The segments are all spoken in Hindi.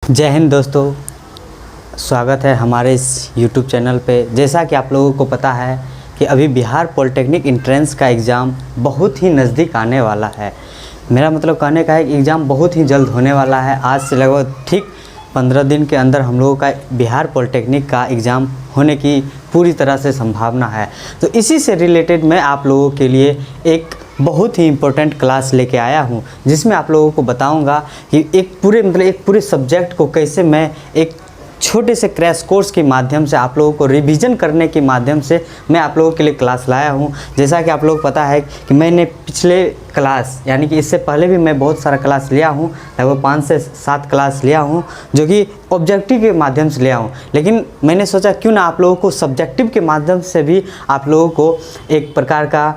जय हिंद दोस्तों, स्वागत है हमारे इस YouTube चैनल पे। जैसा कि आप लोगों को पता है कि अभी बिहार पॉलिटेक्निक एंट्रेंस का एग्ज़ाम बहुत ही नज़दीक आने वाला है। मेरा मतलब कहने का है कि एग्ज़ाम बहुत ही जल्द होने वाला है। आज से लगभग ठीक 15 दिन के अंदर हम लोगों का बिहार पॉलिटेक्निक का एग्ज़ाम होने की पूरी तरह से संभावना है। तो इसी से रिलेटेड मैं आप लोगों के लिए एक बहुत ही इम्पोर्टेंट क्लास लेके आया हूँ, जिसमें आप लोगों को बताऊँगा कि एक पूरे सब्जेक्ट को कैसे मैं एक छोटे से क्रैश कोर्स के माध्यम से आप लोगों को रिवीजन करने के माध्यम से मैं आप लोगों के लिए क्लास लाया हूं। जैसा कि आप लोग पता है कि मैंने पिछले क्लास यानी कि इससे पहले भी मैं बहुत सारा क्लास लिया हूं, लगभग 5 से 7 क्लास लिया हूं, जो कि ऑब्जेक्टिव के माध्यम से लिया हूं। लेकिन मैंने सोचा क्यों ना आप लोगों को सब्जेक्टिव के माध्यम से भी आप लोगों को एक प्रकार का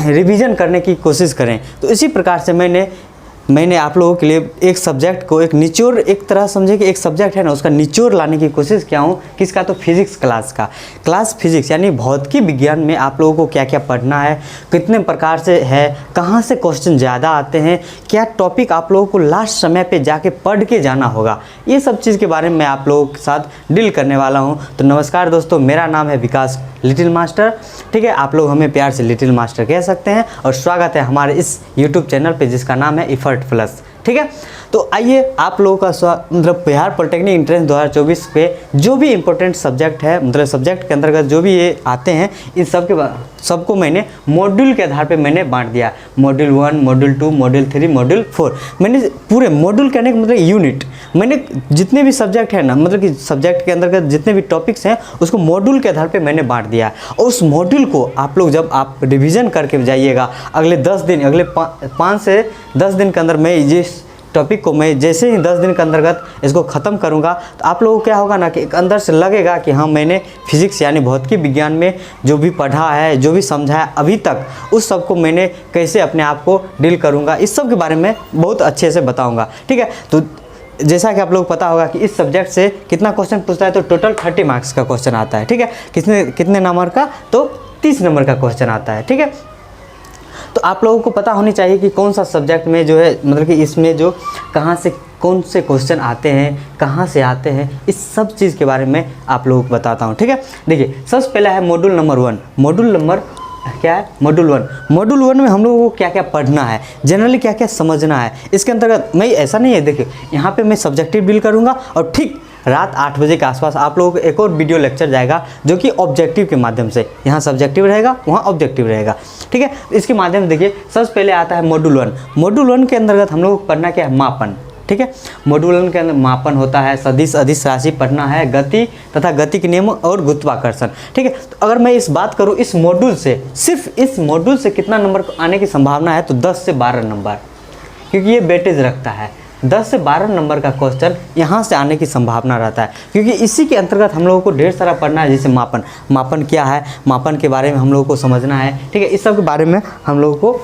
रिवीजन करने की कोशिश करें। तो इसी प्रकार से मैंने आप लोगों के लिए एक सब्जेक्ट को एक निचोड़, एक तरह समझे कि एक सब्जेक्ट है ना, उसका निचोड़ लाने की कोशिश किया हूँ। किसका? तो फिजिक्स क्लास फिजिक्स यानी भौतिकी विज्ञान में आप लोगों को क्या क्या पढ़ना है, कितने प्रकार से है, कहाँ से क्वेश्चन ज़्यादा आते हैं, क्या टॉपिक आप लोगों को लास्ट समय पे जाके पढ़ के जाना होगा, ये सब चीज़ के बारे में मैं आप लोगों के साथ डील करने वाला हूँ। तो नमस्कार दोस्तों, मेरा नाम है विकास लिटिल मास्टर, ठीक है, आप लोग हमें प्यार से लिटिल मास्टर कह सकते हैं। और स्वागत है हमारे इस यूट्यूब चैनल पे जिसका नाम है इफर्ट प्लस, ठीक है। तो आइए आप लोगों का मतलब बिहार पॉलिटेक्निक एंट्रेंस 2024 पे जो भी इम्पोर्टेंट सब्जेक्ट है, मतलब सब्जेक्ट के अंतर्गत जो भी ये आते हैं, इन सबको मैंने मॉड्यूल के आधार पे मैंने बांट दिया। मॉड्यूल 1, मॉड्यूल 2, मॉड्यूल 3, मॉड्यूल 4, मैंने पूरे मॉड्यूल कहने का मतलब यूनिट, मैंने जितने भी सब्जेक्ट है ना, मतलब कि सब्जेक्ट के अंतर्गत जितने भी टॉपिक्स हैं उसको मॉड्यूल के आधार पे मैंने बांट दिया। और उस मॉड्यूल को आप लोग जब आप रिवीजन करके जाइएगा, अगले 5 से 10 दिन के अंदर मैं जिस टॉपिक को मैं जैसे ही 10 दिन के अंतर्गत इसको ख़त्म करूंगा, तो आप लोगों को क्या होगा ना कि एक अंदर से लगेगा कि हाँ, मैंने फिजिक्स यानी भौतिकी विज्ञान में जो भी पढ़ा है, जो भी समझा है अभी तक, उस सब को मैंने कैसे अपने आप को डील करूंगा, इस सब के बारे में बहुत अच्छे से बताऊंगा, ठीक है। तो जैसा कि आप लोग पता होगा कि इस सब्जेक्ट से कितना क्वेश्चन पूछता है, तो टोटल 30 मार्क्स का क्वेश्चन आता है, ठीक है। कितने नंबर का? तो 30 नंबर का क्वेश्चन आता है, ठीक है। तो आप लोगों को पता होनी चाहिए कि कौन सा सब्जेक्ट में जो है, मतलब कि इसमें जो कहाँ से कौन से क्वेश्चन आते हैं, कहाँ से आते हैं, इस सब चीज़ के बारे में आप लोगों को बताता हूँ, ठीक है। देखिए, सबसे पहला है मॉड्यूल नंबर 1। मॉड्यूल 1 में हम लोगों को क्या क्या पढ़ना है, जनरली क्या क्या समझना है, इसके अंतर्गत मैं ऐसा नहीं है, देखिए यहाँ पे मैं सब्जेक्टिव डील करूँगा और ठीक रात 8 बजे के आसपास आप लोगों को एक और वीडियो लेक्चर जाएगा जो कि ऑब्जेक्टिव के माध्यम से, यहाँ सब्जेक्टिव रहेगा, वहाँ ऑब्जेक्टिव रहेगा, ठीक है। इसके माध्यम से देखिए, सबसे पहले आता है मॉड्यूल 1। मॉड्यूल 1 के अंतर्गत हम लोग को पढ़ना क्या है? मापन, ठीक है। मॉड्यूल 1 के अंदर मापन होता है, सदिश अदिश राशि पढ़ना है, गति तथा गति के नियम और गुरुत्वाकर्षण, ठीक है। तो अगर मैं इस बात करूँ इस मॉड्यूल से, सिर्फ इस मॉड्यूल से कितना नंबर आने की संभावना है, तो 10 से 12 नंबर, क्योंकि ये वेटेज रखता है। 10 से 12 नंबर का क्वेश्चन यहाँ से आने की संभावना रहता है, क्योंकि इसी के अंतर्गत हम लोगों को ढेर सारा पढ़ना है। जैसे मापन क्या है, मापन के बारे में हम लोगों को समझना है, ठीक है। इस सब के बारे में हम लोगों को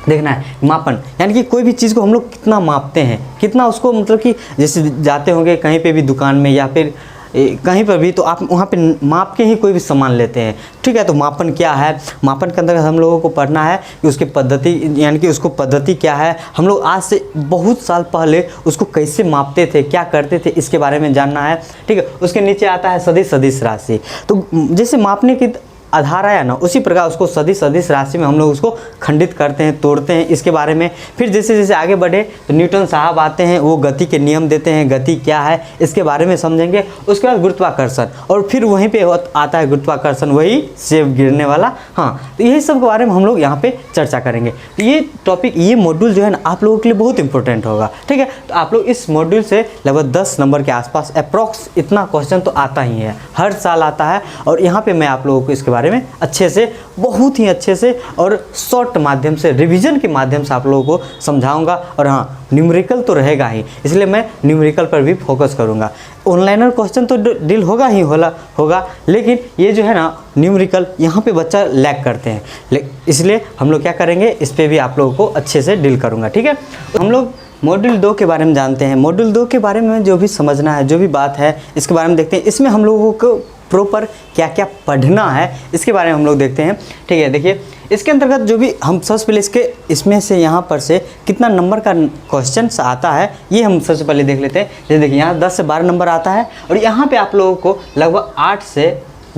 देखना है। मापन यानी कि कोई भी चीज़ को हम लोग कितना मापते हैं, कितना उसको, मतलब कि जैसे जाते होंगे कहीं पे भी दुकान में या फिर कहीं पर भी, तो आप वहाँ पे माप के ही कोई भी सामान लेते हैं, ठीक है। तो मापन क्या है? मापन के अंदर हम लोगों को पढ़ना है कि उसकी पद्धति, यानी कि उसको पद्धति क्या है, हम लोग आज से बहुत साल पहले उसको कैसे मापते थे, क्या करते थे, इसके बारे में जानना है, ठीक है। उसके नीचे आता है सदिश अदिश राशि। तो जैसे मापने की आधार आया ना, उसी प्रकार उसको सदिश अदिश राशि में हम लोग उसको खंडित करते हैं, तोड़ते हैं, इसके बारे में। फिर जैसे जैसे आगे बढ़े तो न्यूटन साहब आते हैं, वो गति के नियम देते हैं, गति क्या है इसके बारे में समझेंगे। उसके बाद गुरुत्वाकर्षण, और फिर वहीं पे आता है गुरुत्वाकर्षण, वही सेब गिरने वाला, हाँ। तो यही सब के बारे में हम लोग यहाँ पे चर्चा करेंगे। तो ये टॉपिक, ये मॉड्यूल जो है ना, आप लोगों के लिए बहुत इंपॉर्टेंट होगा, ठीक है। तो आप लोग इस मॉड्यूल से लगभग 10 नंबर के आसपास अप्रॉक्स इतना क्वेश्चन तो आता ही है, हर साल आता है। और यहाँ पे मैं आप लोगों को इसके बारे में अच्छे से, बहुत ही अच्छे से और शॉर्ट माध्यम से, रिवीजन के माध्यम से आप लोगों को समझाऊंगा। और हाँ, न्यूमेरिकल तो रहेगा ही, इसलिए मैं न्यूमेरिकल पर भी फोकस करूंगा। ऑनलाइनर क्वेश्चन तो डील होगा ही होगा, लेकिन ये जो है ना न्यूमेरिकल, यहाँ पे बच्चा लैग करते हैं, इसलिए हम लोग क्या करेंगे, इस पर भी आप लोगों को अच्छे से डील करूँगा, ठीक है। तो हम लोग मॉड्यूल 2 के बारे में जानते हैं। मॉड्यूल 2 के बारे में जो भी समझना है, जो भी बात है, इसके बारे में देखते हैं। इसमें हम लोगों को प्रॉपर क्या क्या पढ़ना है इसके बारे में हम लोग देखते हैं। ठीक है, देखिए इसके अंतर्गत जो भी हम सबसे पहले इसमें से यहाँ पर से कितना नंबर का क्वेश्चन आता है ये हम सबसे पहले देख लेते हैं। जैसे देखिए यहाँ 10 से 12 नंबर आता है और यहाँ पे आप लोगों को लगभग 8 से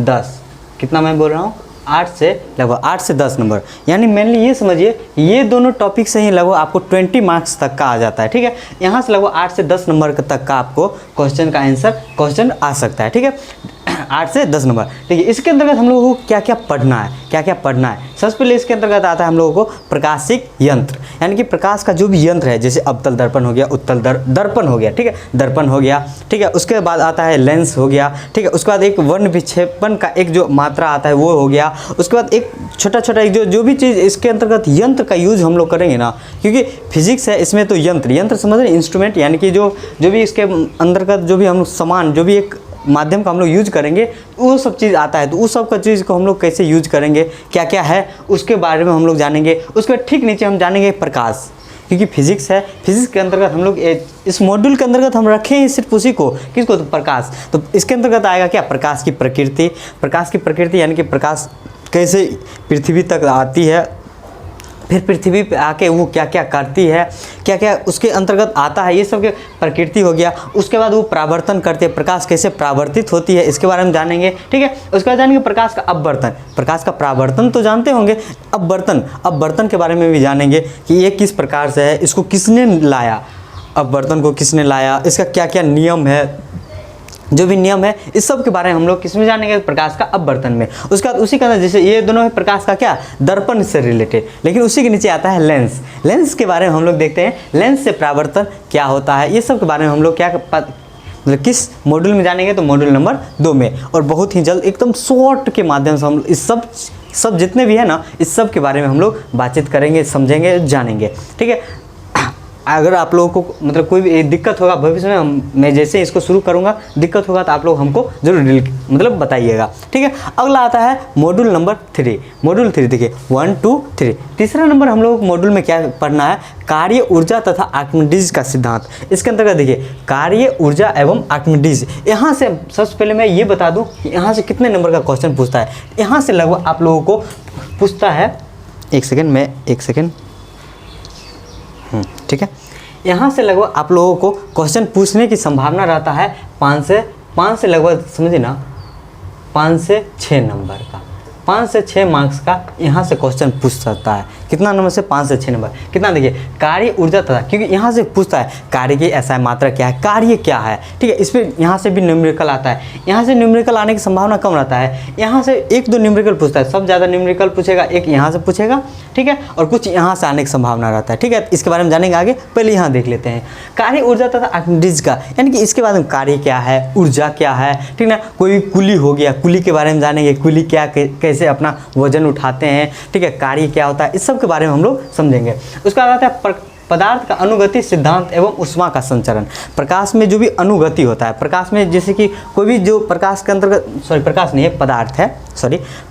10, कितना मैं बोल रहा हूँ, 8 से लगभग 8 से 10 नंबर, यानी मेनली ये समझिए ये दोनों टॉपिक से ही लगभग आपको 20 मार्क्स तक का आ जाता है। ठीक है, यहाँ से लगभग 8 से 10 नंबर तक का आपको क्वेश्चन का आंसर क्वेश्चन आ सकता है। ठीक है, 8 से 10 नंबर। ठीक है, इसके अंतर्गत हम लोगों को क्या क्या पढ़ना है, क्या क्या पढ़ना है। सबसे पहले इसके अंतर्गत आता है हम लोगों को प्रकाशिक यंत्र, यानी कि प्रकाश का जो भी यंत्र है, जैसे अवतल दर्पण हो गया, उत्तल दर्पण हो गया, ठीक है, दर्पण हो गया। ठीक है, उसके बाद आता है लेंस हो गया। ठीक है, उसके बाद एक वर्ण विक्षेपण का एक जो मात्रा आता है वो हो गया। उसके बाद एक छोटा छोटा एक जो भी चीज़ इसके अंतर्गत यंत्र का यूज हम लोग करेंगे ना, क्योंकि फिजिक्स है इसमें तो यंत्र समझ रहे, इंस्ट्रूमेंट, यानी कि जो भी इसके अंतर्गत जो भी हम सामान, जो भी एक माध्यम का हम लोग यूज करेंगे वो सब चीज़ आता है। तो उस सब का चीज़ को हम लोग कैसे यूज करेंगे, क्या क्या है उसके बारे में हम लोग जानेंगे। उसके बाद ठीक नीचे हम जानेंगे प्रकाश, क्योंकि फिजिक्स है, फिजिक्स के अंतर्गत हम लोग इस मॉड्यूल के अंतर्गत हम रखें हैं सिर्फ उसी को, किसको, तो प्रकाश। तो इसके अंतर्गत आएगा क्या, प्रकाश की प्रकृति, यानी कि प्रकाश कैसे पृथ्वी तक आती है, फिर पृथ्वी पे आके वो क्या क्या करती है, क्या क्या उसके अंतर्गत आता है, ये सब के प्रकृति हो गया। उसके बाद वो परावर्तन करते हैं, प्रकाश कैसे परावर्तित होती है इसके बारे में जानेंगे। ठीक है, उसके बाद जानेंगे प्रकाश का अपवर्तन, प्रकाश का परावर्तन तो जानते होंगे, अपवर्तन के बारे में भी जानेंगे कि ये किस प्रकार से है, इसको किसने लाया, अपवर्तन को किसने लाया, इसका क्या क्या नियम है, जो भी नियम है इस सब के बारे में हम लोग किस में जानेंगे, प्रकाश का अपवर्तन में। उसके बाद उसी के अंदर जैसे ये दोनों है प्रकाश का क्या, दर्पण से रिलेटेड, लेकिन उसी के नीचे आता है लेंस के बारे में हम लोग देखते हैं, लेंस से परावर्तन क्या होता है, ये सब के बारे में हम लोग क्या मतलब किस मॉड्यूल में जानेंगे, तो मॉड्यूल नंबर 2 में। और बहुत ही जल्द एकदम शॉर्ट के माध्यम से हम इस सब जितने भी है ना, इस सब के बारे में हम लोग बातचीत करेंगे, समझेंगे, जानेंगे। ठीक है, अगर आप लोगों को मतलब कोई भी दिक्कत होगा भविष्य में, मैं जैसे इसको शुरू करूंगा दिक्कत होगा तो आप लोग हमको जरूर मतलब बताइएगा। ठीक है, अगला आता है मॉड्यूल नंबर 3। मॉड्यूल 3 देखिए 1 2 3। तीसरा नंबर हम लोग मॉड्यूल में क्या पढ़ना है, कार्य ऊर्जा तथा आर्किमिडीज का सिद्धांत। इसके अंतर्गत देखिए कार्य ऊर्जा एवं आर्किमिडीज, यहाँ से सबसे पहले मैं ये बता दूँ कि यहाँ से कितने नंबर का क्वेश्चन पूछता है। यहाँ से लगभग आप लोगों को पूछता है, एक सेकेंड, ठीक है, यहाँ से लगभग आप लोगों को क्वेश्चन पूछने की संभावना रहता है 5 से लगभग समझिए ना 5 से 6 नंबर का, 5 से 6 मार्क्स का यहाँ से क्वेश्चन पूछ सकता है। कितना नंबर से, 5 से 6 नंबर। कितना देखिए कार्य ऊर्जा तथा, क्योंकि यहाँ से पूछता है कार्य की ऐसा मात्रा क्या है, कार्य क्या है। ठीक है, इस पर यहाँ से भी न्यूमेरिकल आता है, यहाँ से न्यूमेरिकल आने की संभावना कम रहता है। यहाँ से 1-2 न्यूमेरिकल पूछता है, सब ज़्यादा न्यूमेरिकल पूछेगा, एक यहाँ से पूछेगा। ठीक है, और कुछ यहाँ से आने की संभावना रहता है। ठीक है, इसके बारे में जानेंगे आगे, पहले यहाँ देख लेते हैं कार्य ऊर्जा तथा आर्किमिडीज का, यानी कि इसके बाद में कार्य क्या है, ऊर्जा क्या है। ठीक ना, कोई कुली हो गया, कुली के बारे में जानेंगे, कुली क्या कैसे अपना वजन उठाते हैं। ठीक है, कार्य क्या होता है, इस सब के बारे में हम लोग समझेंगे। उसके बाद आता है पदार्थ का अनुगति सिद्धांत एवं उष्मा का संचरण। प्रकाश में जो भी अनुगति होता है, प्रकाश में जैसे कि कोई भी जो प्रकाश के अंतर्गत, प्रकाश नहीं है, पदार्थ है,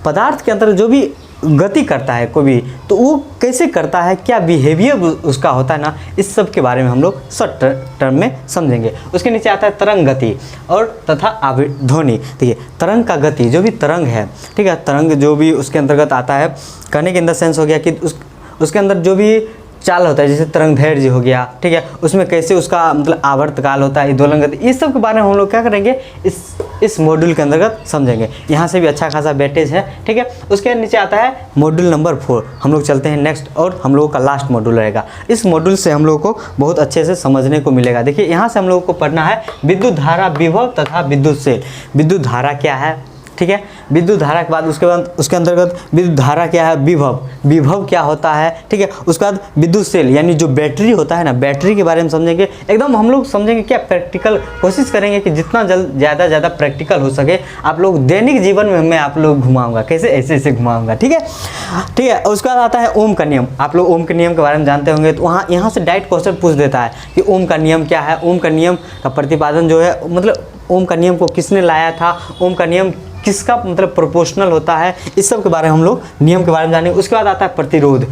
पदार्थ के अंतर्गत जो भी गति करता है कोई भी, तो वो कैसे करता है, क्या बिहेवियर उसका होता है ना, इस सब के बारे में हम लोग शॉर्ट टर्म में समझेंगे। उसके नीचे आता है तरंग गति और तथा ध्वनि। देखिए तरंग का गति, जो भी तरंग है, ठीक है, तरंग जो भी उसके अंतर्गत आता है, कहने के अंदर सेंस हो गया कि उसके अंदर जो भी चाल होता है, जैसे तरंग धैर्य हो गया। ठीक है, उसमें कैसे उसका मतलब आवर्तकाल होता है, दोलन गति, इस सब के बारे में हम लोग क्या करेंगे, इस मॉड्यूल के अंतर्गत समझेंगे। यहाँ से भी अच्छा खासा वेटेज है। ठीक है, उसके नीचे आता है मॉड्यूल नंबर 4। हम लोग चलते हैं नेक्स्ट, और हम लोगों का लास्ट मॉड्यूल रहेगा। इस मॉड्यूल से हम लोगों को बहुत अच्छे से समझने को मिलेगा। देखिए यहाँ से हम लोगों को पढ़ना है विद्युत धारा, विभव तथा विद्युत सेल। विद्युत धारा क्या है, ठीक है, विद्युत धारा के बाद उसके अंतर्गत विद्युत धारा क्या है, विभव क्या होता है। ठीक है, उसके बाद विद्युत सेल यानी जो बैटरी होता है ना, बैटरी के बारे में समझेंगे। एकदम हम लोग समझेंगे क्या, प्रैक्टिकल कोशिश करेंगे कि जितना ज़्यादा प्रैक्टिकल हो सके आप लोग दैनिक जीवन में मैं आप लोग घुमाऊंगा, कैसे ऐसे घुमाऊंगा। ठीक है, उसके बाद आता है ओम का नियम। आप लोग ओम के नियम के बारे में जानते होंगे, तो यहाँ से डायरेक्ट क्वेश्चन पूछ देता है कि ओम का नियम क्या है, ओम का नियम का प्रतिपादन जो है, मतलब ओम का नियम को किसने लाया था, ओम का नियम किसका मतलब प्रोपोर्शनल होता है, इस सब के बारे में हम लोग नियम के बारे में जानेंगे। उसके बाद आता है प्रतिरोध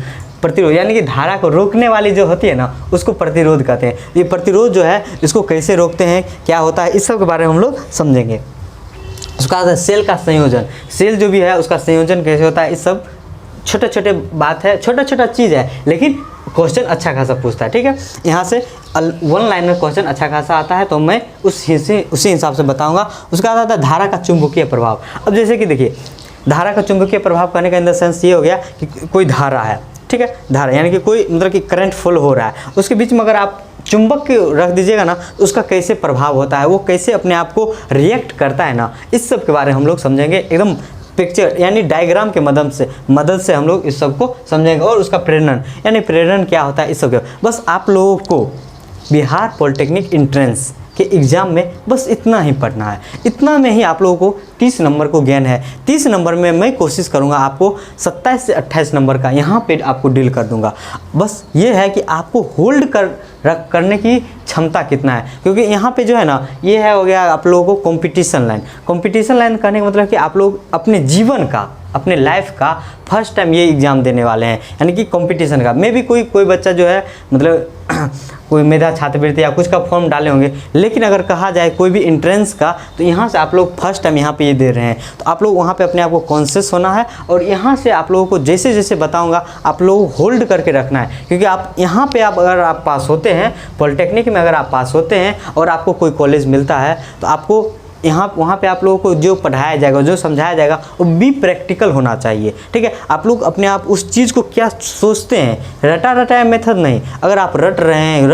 यानी कि धारा को रोकने वाली जो होती है ना, उसको प्रतिरोध कहते हैं। ये प्रतिरोध जो है इसको कैसे रोकते हैं, क्या होता है, इस सब के बारे में हम लोग समझेंगे। उसका आता है सेल का संयोजन, सेल जो भी है उसका संयोजन कैसे होता है, इस सब छोटे छोटे बात है, छोटा छोटा चीज़ है, लेकिन क्वेश्चन अच्छा खासा पूछता है। ठीक है, यहाँ से 1 लाइनर क्वेश्चन अच्छा खासा आता है, तो मैं उसी हिसाब से बताऊंगा। उसका आता है धारा का चुंबकीय प्रभाव। अब जैसे कि देखिए, धारा का चुंबकीय प्रभाव करने का इन द सेंस ये हो गया कि कोई धारा है, ठीक है, धारा यानी कि कोई मतलब कि करंट फ्लो हो रहा है, उसके बीच में अगर आप चुंबक रख दीजिएगा ना, तो उसका कैसे प्रभाव होता है, वो कैसे अपने आप को रिएक्ट करता है ना, इस सब के बारे में हम लोग समझेंगे। एकदम पिक्चर यानी डायग्राम के मदद से हम लोग इस सब को समझेंगे। और उसका प्रेरण यानी प्रेरण क्या होता है, इस सब के बस आप लोगों को बिहार पॉलिटेक्निक एंट्रेंस के एग्ज़ाम में बस इतना ही पढ़ना है। इतना में ही आप लोगों को 30 नंबर को गेन है। 30 नंबर में मैं कोशिश करूंगा आपको 27 से 28 नंबर का यहाँ पे आपको डील कर दूंगा। बस ये है कि आपको होल्ड करने की क्षमता कितना है, क्योंकि यहाँ पे जो है ना, ये है हो गया आप लोगों को कंपटीशन लाइन। कंपटीशन लाइन करने का मतलब कि आप लोग अपने जीवन का, अपने लाइफ का फर्स्ट टाइम ये एग्ज़ाम देने वाले हैं, यानी कि कंपटीशन का। मे भी कोई बच्चा जो है मतलब कोई मेधा छात्रवृत्ति या कुछ का फॉर्म डाले होंगे, लेकिन अगर कहा जाए कोई भी एंट्रेंस का, तो यहाँ से आप लोग फर्स्ट टाइम यहाँ पे ये दे रहे हैं, तो आप लोग वहाँ पे अपने आप को कॉन्शियस होना है। और यहाँ से आप लोगों को जैसे जैसे बताऊँगा आप लोगों को होल्ड करके रखना है, क्योंकि आप यहाँ पे अगर आप पास होते हैं पॉलिटेक्निक में, अगर आप पास होते हैं और आपको कोई कॉलेज मिलता है, तो आपको वहाँ पे आप लोगों को जो पढ़ाया जाएगा, जो समझाया जाएगा, वो भी प्रैक्टिकल होना चाहिए। ठीक है, आप लोग अपने आप उस चीज़ को क्या सोचते हैं, रटा मेथड नहीं। अगर आप रट रहे हैं,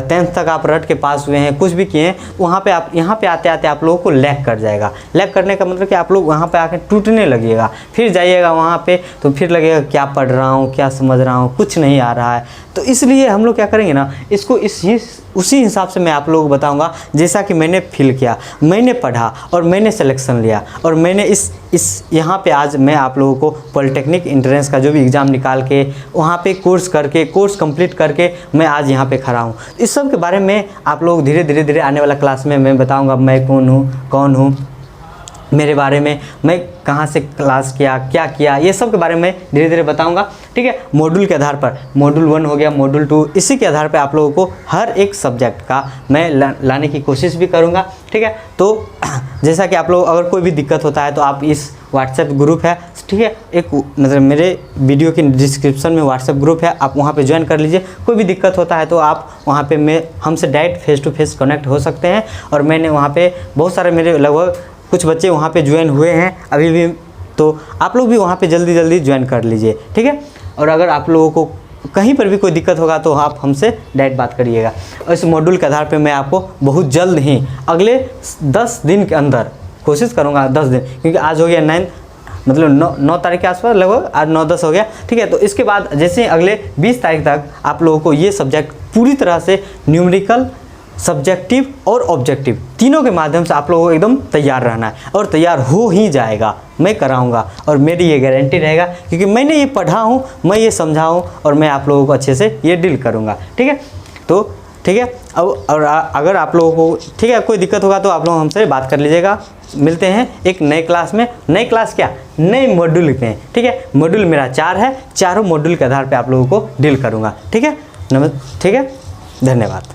10th तक आप रट के पास हुए हैं, कुछ भी किए हैं, वहाँ पे आप यहाँ पे आते आते आप लोगों को लैग कर जाएगा। लैग करने का मतलब कि आप लोग वहाँ पे आके टूटने लगिएगा, फिर जाइएगा वहाँ पे तो फिर लगेगा क्या पढ़ रहा हूँ, क्या समझ रहा हूँ, कुछ नहीं आ रहा है। तो इसलिए हम लोग क्या करेंगे ना, इसको उसी हिसाब से मैं आप लोगों को बताऊंगा जैसा कि मैंने फील किया, मैंने पढ़ा और मैंने सिलेक्शन लिया, और मैंने इस यहाँ पे आज मैं आप लोगों को पॉलिटेक्निक एंट्रेंस का जो भी एग्ज़ाम निकाल के वहाँ पे कोर्स कंप्लीट करके मैं आज यहाँ पे खड़ा हूँ। इस सब के बारे में आप लोग धीरे आने वाला क्लास में मैं बताऊँगा, मैं कौन हूँ, मेरे बारे में, मैं कहाँ से क्लास किया, क्या किया, ये सब के बारे में धीरे धीरे बताऊंगा। ठीक है, मॉड्यूल के आधार पर, मॉड्यूल 1 हो गया, मॉड्यूल 2, इसी के आधार पर आप लोगों को हर एक सब्जेक्ट का मैं लाने की कोशिश भी करूंगा। ठीक है, तो जैसा कि आप लोग अगर कोई भी दिक्कत होता है तो आप इस व्हाट्सएप ग्रुप है, ठीक है, एक मतलब मेरे वीडियो के डिस्क्रिप्शन में व्हाट्सएप ग्रुप है, आप वहाँ पे ज्वाइन कर लीजिए। कोई भी दिक्कत होता है तो आप वहाँ पे हमसे direct face to face connect हो सकते हैं। और मैंने वहाँ पे बहुत सारे मेरे लगभग कुछ बच्चे वहाँ पे ज्वाइन हुए हैं अभी भी, तो आप लोग भी वहाँ पे जल्दी ज्वाइन कर लीजिए। ठीक है, और अगर आप लोगों को कहीं पर भी कोई दिक्कत होगा तो आप हमसे डायरेक्ट बात करिएगा। और इस मॉड्यूल के आधार पे मैं आपको बहुत जल्द ही अगले 10 दिन के अंदर कोशिश करूँगा, 10 दिन, क्योंकि आज हो गया 9 मतलब 9 तारीख के आसपास, लगभग आज 9-10 हो गया। ठीक है, तो इसके बाद जैसे अगले 20 तारीख तक आप लोगों को ये सब्जेक्ट पूरी तरह से न्यूमेरिकल, सब्जेक्टिव और ऑब्जेक्टिव तीनों के माध्यम से आप लोगों को एकदम तैयार रहना है, और तैयार हो ही जाएगा, मैं कराऊंगा, और मेरी ये गारंटी रहेगा, क्योंकि मैंने ये पढ़ा हूँ, मैं ये समझा हूँ, और मैं आप लोगों को अच्छे से ये डील करूँगा। ठीक है, तो ठीक है, अब और अगर आप लोगों को ठीक है कोई दिक्कत होगा तो आप लोग हमसे बात कर लीजिएगा। मिलते हैं एक नए क्लास में, नई क्लास क्या, नए मॉड्यूल में। ठीक है, मॉड्यूल मेरा 4 है, चारों मॉड्यूल के आधार पर आप लोगों को डील करूँगा। ठीक है, ठीक है, धन्यवाद।